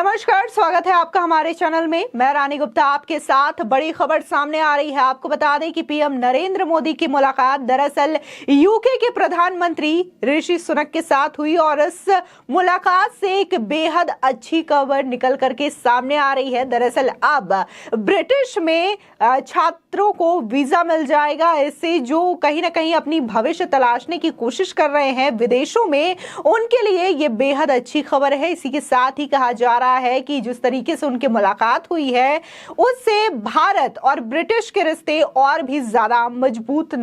नमस्कार, स्वागत है आपका हमारे चैनल में। मैं रानी गुप्ता आपके साथ। बड़ी खबर सामने आ रही है। आपको बता दें कि पीएम नरेंद्र मोदी की मुलाकात दरअसल यूके के प्रधानमंत्री ऋषि सुनक के साथ हुई और इस मुलाकात से एक बेहद अच्छी खबर निकल करके सामने आ रही है। दरअसल अब ब्रिटिश में छात्रों को वीजा मिल जाएगा। इससे जो कहीं ना कहीं अपनी भविष्य तलाशने की कोशिश कर रहे हैं विदेशों में, उनके लिए ये बेहद अच्छी खबर है। इसी के साथ ही कहा जा रहा है कि जिस तरीके से उनकी मुलाकात हुई है उससे भारत और ब्रिटिश के रिश्ते और भी ज्यादा मजबूत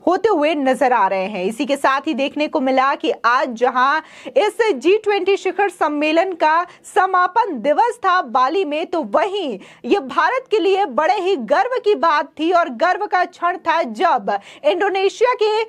होते हुए नजर आ रहे हैं। इसी के साथ ही देखने को मिला कि आज जहां इस G20 शिखर सम्मेलन का समापन दिवस था बाली में, तो वहीं ये भारत के लिए बड़े ही गर्व की बात थी और गर्व का क्षण था जब इंडोनेशिया के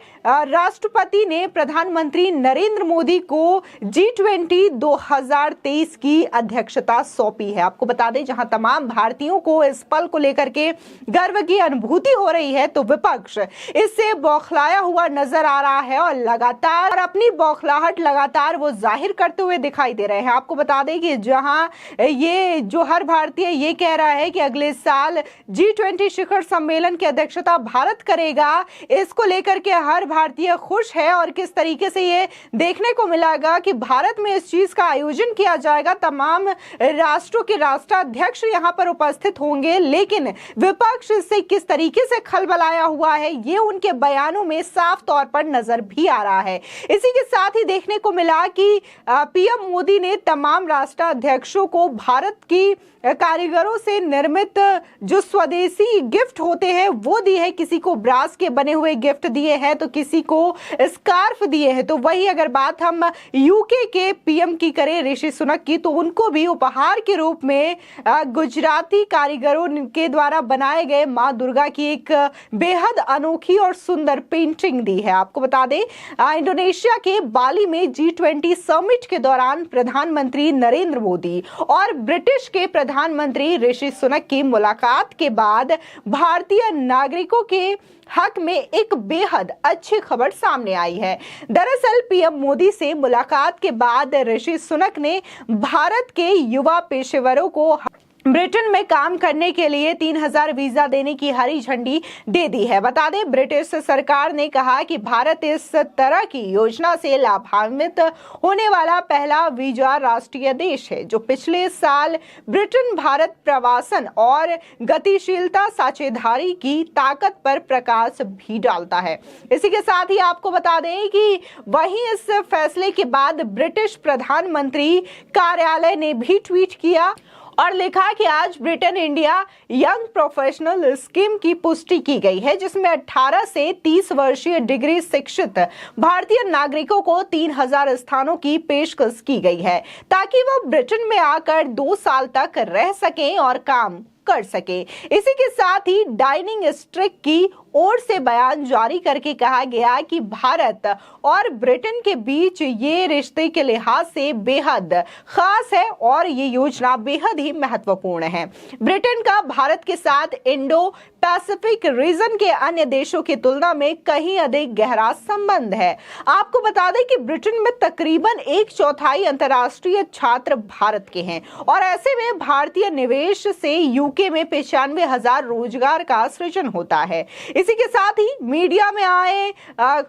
राष्ट्रपति ने प्रधानमंत्री नरेंद्र मोदी को G20 2023 की अध्यक्षता सौंपी है। आपको बता दें, जहां तमाम भारतीयों को इस पल को लेकर के गर्व की अनुभूति हो रही है, तो विपक्ष इससे बौखलाया हुआ नजर आ रहा है और लगातार अपनी बौखलाहट लगातार वो जाहिर करते हुए दिखाई दे रहे हैं। आपको बता दें कि जहां ये जो हर भारतीय ये कह रहा है कि अगले साल G20 शिखर सम्मेलन की अध्यक्षता भारत करेगा, इसको लेकर के हर भारतीय खुश है और किस तरीके से ये देखने को मिलेगा कि भारत में इस चीज का आयोजन किया जाएगा। तमाम राष्ट्रों के राष्ट्राध्यक्ष यहां पर उपस्थित होंगे, लेकिन विपक्ष से किस तरीके से खलबलाया हुआ है ये उनके बयानों में साफ तौर पर नजर भी आ रहा है। इसी के साथ ही देखने को मिला कि पीएम मोदी ने तमाम राष्ट्राध्यक्षों को भारत की कारीगरों से निर्मित जो स्वदेशी गिफ्ट होते हैं वो दिए हैं। किसी को ब्रास के बने हुए गिफ्ट दिए हैं तो किसी को स्कार्फ दिए हैं। तो वही अगर बात हम यूके के पीएम की करें ऋषि सुनक की, तो उनको भी उपहार के रूप में गुजराती कारीगरों के द्वारा बनाए गए मां दुर्गा की एक बेहद अनोखी और सुंदर पेंटिंग दी है। आपको बता दें, इंडोनेशिया के बाली में G20 समिट के दौरान प्रधानमंत्री नरेंद्र मोदी और ब्रिटिश के प्रधानमंत्री ऋषि सुनक की मुलाकात के बाद भारतीय नागरिकों के हक में एक बेहद अच्छी खबर सामने आई है। दरअसल पीएम मोदी से मुलाकात के बाद ऋषि सुनक ने भारत के युवा पेशेवरों को ब्रिटेन में काम करने के लिए 3000 वीजा देने की हरी झंडी दे दी है। बता दें, ब्रिटिश सरकार ने कहा कि भारत इस तरह की योजना से लाभान्वित होने वाला पहला वीजा राष्ट्रीय देश है जो पिछले साल ब्रिटेन भारत प्रवासन और गतिशीलता साझेदारी की ताकत पर प्रकाश भी डालता है। इसी के साथ ही आपको बता दें कि वहीं इस फैसले के बाद ब्रिटिश प्रधानमंत्री कार्यालय ने भी ट्वीट किया और लिखा कि आज Britain India young professional scheme की पुष्टि की गई है, जिसमें 18 से 30 वर्षीय डिग्री शिक्षित भारतीय नागरिकों को 3000 स्थानों की पेशकश की गई है ताकि वो ब्रिटेन में आकर 2 साल तक रह सकें और काम कर सके। इसी के साथ ही डाइनिंग स्ट्रिक की ओर से बयान जारी करके कहा गया कि भारत और ब्रिटेन के बीच ये रिश्ते के लिहाज से बेहद खास है और ये योजना बेहद ही महत्वपूर्ण है। ब्रिटेन का भारत के साथ इंडो पैसिफिक रीजन के अन्य देशों की तुलना में कहीं अधिक गहरा संबंध है। आपको बता दें कि ब्रिटेन में तकरीबन 1/4 अंतर्राष्ट्रीय छात्र भारत के हैं और ऐसे में भारतीय निवेश से यूके में 95,000 रोजगार का सृजन होता है। इसी के साथ ही मीडिया में आए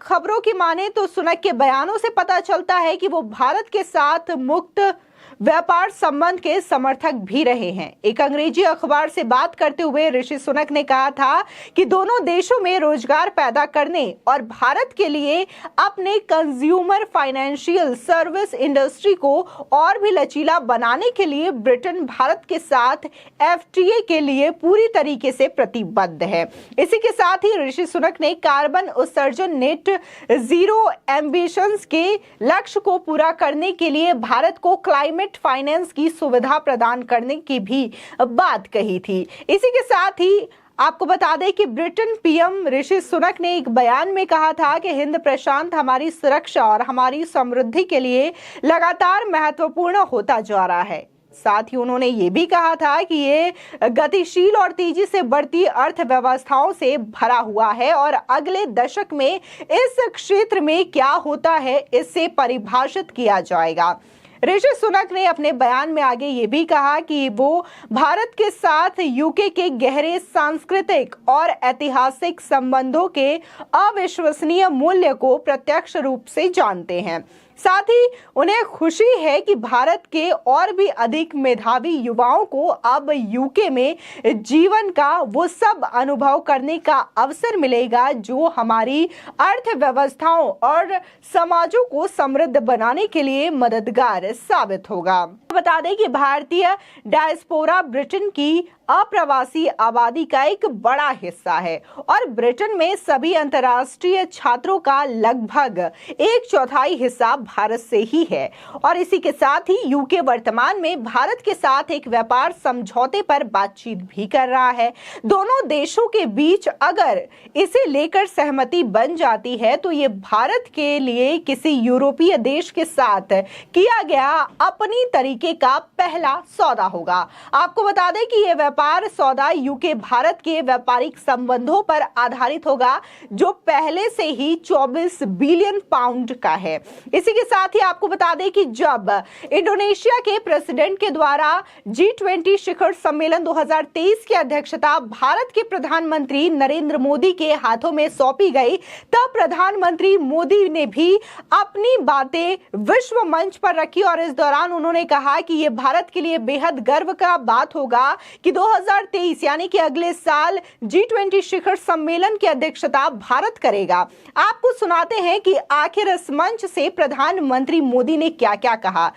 खबरों की माने तो सुनक के बयानों से पता चलता है कि वो भारत के साथ मुक्त व्यापार संबंध के समर्थक भी रहे हैं। एक अंग्रेजी अखबार से बात करते हुए ऋषि सुनक ने कहा था कि दोनों देशों में रोजगार पैदा करने और भारत के लिए अपने कंज्यूमर फाइनेंशियल सर्विस इंडस्ट्री को और भी लचीला बनाने के लिए ब्रिटेन भारत के साथ FTA के लिए पूरी तरीके से प्रतिबद्ध है। इसी के साथ ही ऋषि सुनक ने कार्बन उत्सर्जन नेट जीरो एम्बिशंस के लक्ष्य को पूरा करने के लिए भारत को क्लाइमेट फाइनेंस की सुविधा प्रदान करने की भी बात कही थी। इसी के साथ ही आपको बता दें कि ब्रिटेन पीएम ऋषि सुनक ने एक बयान में कहा था कि हिंद प्रशांत हमारी सुरक्षा और हमारी समृद्धि के लिए लगातार महत्वपूर्ण होता जा रहा है। साथ ही उन्होंने ये भी कहा था कि ये गतिशील और तेजी से बढ़ती अर्थव्यवस्थाओं से भरा हुआ है और अगले दशक में इस क्षेत्र में क्या होता है इससे परिभाषित किया जाएगा। ऋषि सुनक ने अपने बयान में आगे ये भी कहा कि वो भारत के साथ यूके के गहरे सांस्कृतिक और ऐतिहासिक संबंधों के अविश्वसनीय मूल्य को प्रत्यक्ष रूप से जानते हैं। साथ ही उन्हें खुशी है कि भारत के और भी अधिक मेधावी युवाओं को अब यूके में जीवन का वो सब अनुभव करने का अवसर मिलेगा जो हमारी अर्थव्यवस्थाओं और समाजों को समृद्ध बनाने के लिए मददगार साबित होगा। बता दें कि भारतीय डायस्पोरा ब्रिटेन की अप्रवासी आबादी का एक बड़ा हिस्सा है और ब्रिटेन में सभी अंतर्राष्ट्रीय छात्रों का लगभग 1/4 हिस्सा भारत से ही है और इसी के साथ ही यूके वर्तमान में भारत के साथ एक व्यापार समझौते पर बातचीत भी कर रहा है। दोनों देशों के बीच अगर इसे लेकर सहमति बन जाती है तो ये भारत के लिए किसी यूरोपीय देश के साथ किया गया अपनी तरीके का पहला सौदा होगा। आपको बता दें कि यह व्यापार सौदा यूके भारत के व्यापारिक संबंधों पर आधारित होगा जो पहले से ही 24 बिलियन पाउंड का है। इसी के साथ ही आपको बता दें कि जब इंडोनेशिया के प्रेसिडेंट के द्वारा G20 शिखर सम्मेलन 2023 की अध्यक्षता भारत के प्रधानमंत्री नरेंद्र मोदी के हाथों में सौंपी गई तब प्रधानमंत्री मोदी ने भी अपनी बातें विश्व मंच पर रखी और इस दौरान उन्होंने कहा कि यह भारत के लिए बेहद गर्व का बात होगा कि 2023 यानी कि अगले साल G20 शिखर सम्मेलन की अध्यक्षता भारत करेगा। आपको सुनाते हैं कि आखिर इस मंच से प्रधानमंत्री मोदी ने क्या-क्या कहा।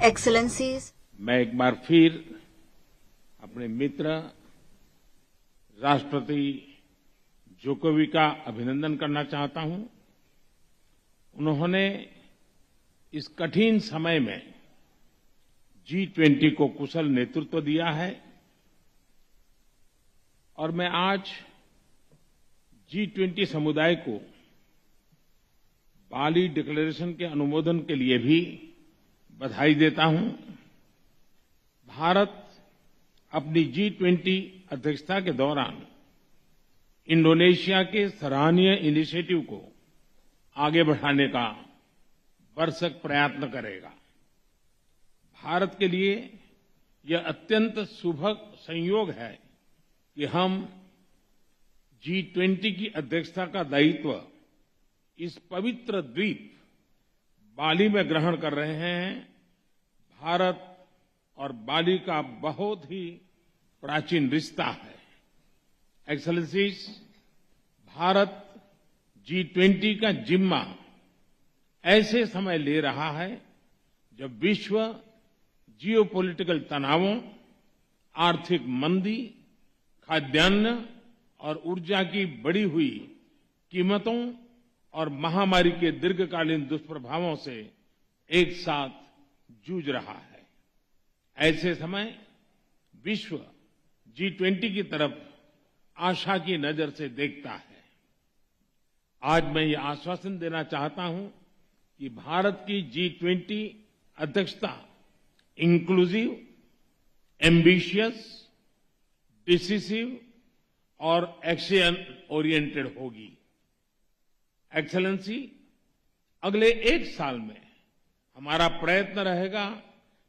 एक्सेलेंसीज, मैं एक बार फिर अपने मित्र राष्ट्रपति जोकोविच का अभिनंदन करना चाहता हूं। उन्होंने इस कठिन समय में G20 को कुशल नेतृत्व दिया है और मैं आज G20 समुदाय को बाली डिक्लेरेशन के अनुमोदन के लिए भी बधाई देता हूं। भारत अपनी G20 अध्यक्षता के दौरान इंडोनेशिया के सराहनीय इनिशिएटिव को आगे बढ़ाने का भरसक प्रयत्न करेगा। भारत के लिए यह अत्यंत शुभ संयोग है कि हम G20 की अध्यक्षता का दायित्व इस पवित्र द्वीप बाली में ग्रहण कर रहे हैं। भारत और बाली का बहुत ही प्राचीन रिश्ता है। एक्सेलेंसीज, भारत G20 का जिम्मा ऐसे समय ले रहा है जब विश्व जियोपॉलिटिकल तनावों, आर्थिक मंदी, खाद्यान्न और ऊर्जा की बढ़ी हुई कीमतों और महामारी के दीर्घकालीन दुष्प्रभावों से एक साथ जूझ रहा है। ऐसे समय विश्व G20 की तरफ आशा की नजर से देखता है। आज मैं ये आश्वासन देना चाहता हूं कि भारत की G20 अध्यक्षता इंक्लूसिव, एम्बिशियस, डिसिसिव और एक्शन ओरिएंटेड होगी। एक्सेलेंसी, अगले एक साल में हमारा प्रयत्न रहेगा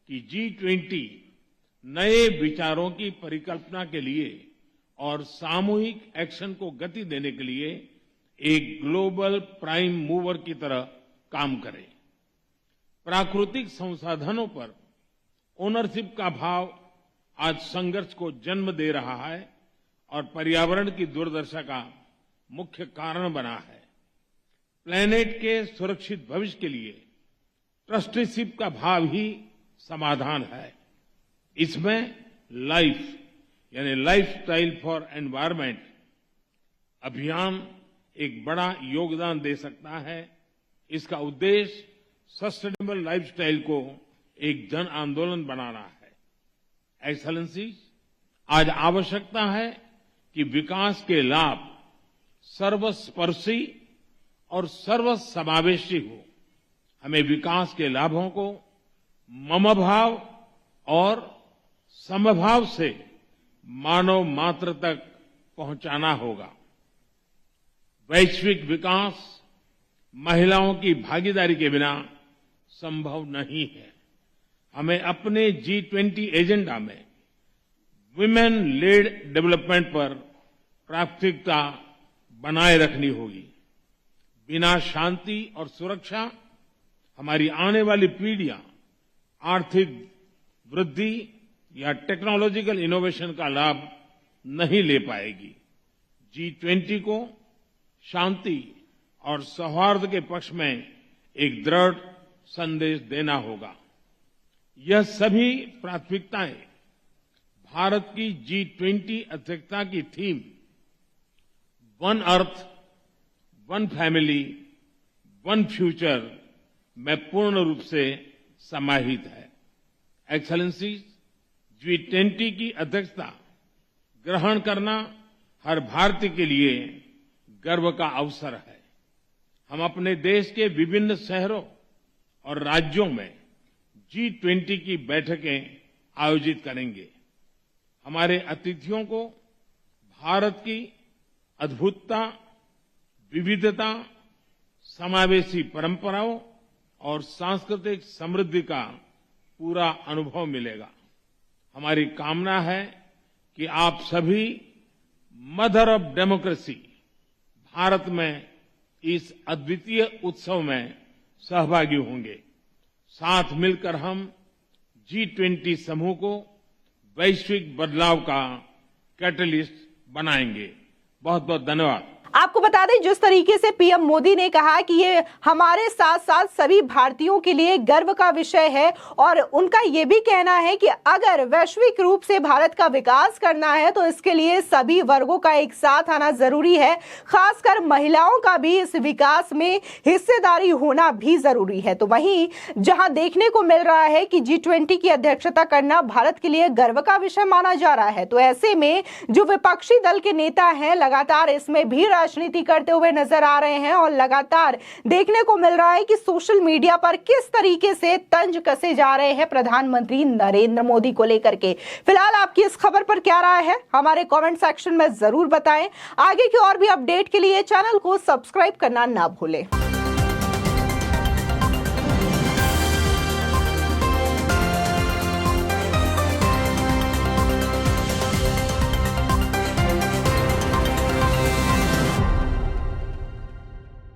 कि G20 नए विचारों की परिकल्पना के लिए और सामूहिक एक्शन को गति देने के लिए एक ग्लोबल प्राइम मूवर की तरह काम करे। प्राकृतिक संसाधनों पर ओनरशिप का भाव आज संघर्ष को जन्म दे रहा है और पर्यावरण की दुर्दशा का मुख्य कारण बना है। प्लेनेट के सुरक्षित भविष्य के लिए ट्रस्टीशिप का भाव ही समाधान है। इसमें लाइफ यानी लाइफस्टाइल फॉर एनवायरमेंट अभियान एक बड़ा योगदान दे सकता है। इसका उद्देश्य सस्टेनेबल लाइफस्टाइल को एक जन आंदोलन बनाना है। एक्सेलेंसी, आज आवश्यकता है कि विकास के लाभ सर्वस्पर्शी और सर्वसमावेशी हो। हमें विकास के लाभों को ममभाव और समभाव से मानव मात्र तक पहुंचाना होगा। वैश्विक विकास महिलाओं की भागीदारी के बिना संभव नहीं है। हमें अपने G20 एजेंडा में विमेन लेड डेवलपमेंट पर प्राथमिकता बनाए रखनी होगी। बिना शांति और सुरक्षा हमारी आने वाली पीढ़ियां आर्थिक वृद्धि या टेक्नोलॉजिकल इनोवेशन का लाभ नहीं ले पाएगी। G20 को शांति और सौहार्द के पक्ष में एक दृढ़ संदेश देना होगा। यह सभी प्राथमिकताएं भारत की G20 अध्यक्षता की theme one earth, one family, one future में पूर्ण रूप से समाहित है। एक्सेलेंसीज, G20 की अध्यक्षता ग्रहण करना हर भारतीय के लिए गर्व का अवसर है। हम अपने देश के विभिन्न शहरों और राज्यों में G20 की बैठकें आयोजित करेंगे। हमारे अतिथियों को भारत की अद्भुतता, विविधता, समावेशी परंपराओं और सांस्कृतिक समृद्धि का पूरा अनुभव मिलेगा। हमारी कामना है कि आप सभी मदर ऑफ डेमोक्रेसी भारत में इस अद्वितीय उत्सव में सहभागी होंगे। साथ मिलकर हम G20 समूह को वैश्विक बदलाव का कैटलिस्ट बनाएंगे। बहुत बहुत धन्यवाद। आपको बता दें, जिस तरीके से पीएम मोदी ने कहा कि ये हमारे साथ साथ सभी भारतीयों के लिए गर्व का विषय है और उनका ये भी कहना है कि अगर वैश्विक रूप से भारत का विकास करना है तो इसके लिए सभी वर्गों का एक साथ आना जरूरी है। खासकर महिलाओं का भी इस विकास में हिस्सेदारी होना भी जरूरी है। तो वहीं जहां देखने को मिल रहा है कि G20 की अध्यक्षता करना भारत के लिए गर्व का विषय माना जा रहा है, तो ऐसे में जो विपक्षी दल के नेता हैं लगातार इसमें भी राजनीति करते हुए नजर आ रहे हैं और लगातार देखने को मिल रहा है कि सोशल मीडिया पर किस तरीके से तंज कसे जा रहे हैं प्रधानमंत्री नरेंद्र मोदी को लेकर के। फिलहाल आपकी इस खबर पर क्या राय है, हमारे कमेंट सेक्शन में जरूर बताएं। आगे की और भी अपडेट के लिए चैनल को सब्सक्राइब करना ना भूलें।